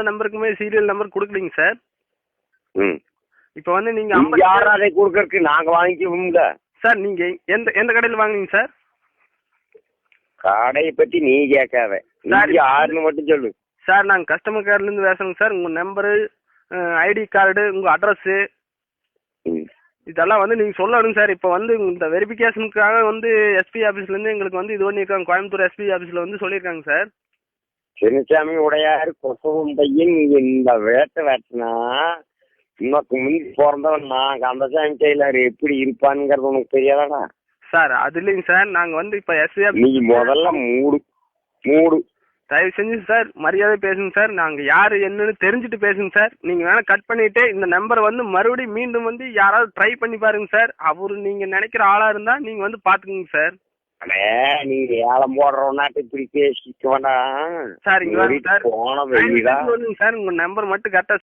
நம்பருக்குமே serial number கொடுக்கலீங்க sir. ம். இப்போ வந்து நீங்க யாரும் அதை கொடுக்கறதுக்கு நாங்க வாங்கிக்குவோம்ல சார். நீங்க எந்த எந்த கடையில் வாங்குனீங்க சார்? கடையை பத்தி நீ கேட்காத, யாருன்னு மட்டும் சொல்லு சார். நாங்கள் கஸ்டமர் கேர்ல இருந்து பேசுறோங்க சார். உங்க நம்பரு, ஐடி கார்டு, உங்க அட்ரஸ் இதெல்லாம் வந்து நீங்க சொல்லணும் சார். இப்போ வந்து இந்த வெரிஃபிகேஷனுக்காக வந்து எஸ்பி ஆபீஸ்ல இருந்து எங்களுக்கு வந்து இது பண்ணிருக்காங்க. கோயம்புத்தூர் எஸ்பி ஆபீஸ்ல வந்து சொல்லியிருக்காங்க சார். சின்னசாமி உடையாரு கொசவம் பையன், நீங்க இந்த வேட்டை வேட்டினா இன்னொக்கு முந்தி பிறந்தவன் நான் கந்தசாமி டெய்லர் எப்படி இருப்பானுங்கிறது உனக்கு தெரியாதாடா சார்? அது இல்லைங்க சார். நாங்க வந்து இப்ப எஸ்பி ஆபீஸ். நீ முதல்ல மூடு தயவு செஞ்சு சார் மரியாதை பேசுங்க சார். நாங்க யாரு என்னன்னு தெரிஞ்சுட்டு பேசுங்க சார். நீங்க வேணா கட் பண்ணிட்டு இந்த நம்பரை வந்து மறுபடியும் மீண்டும் வந்து யாராவது ட்ரை பண்ணி பாருங்க சார். அவரு நீங்க நினைக்கிற ஆளா இருந்தா நீங்க வந்து பாத்துக்கோங்க சார். அடே நீங்க ஏலம் போடுறவனாட்டு இப்படி பேசிக்க வேண்டாம் சார். இங்க போன வெளியிடா சார் உங்க நம்பர் மட்டும் கரெக்டா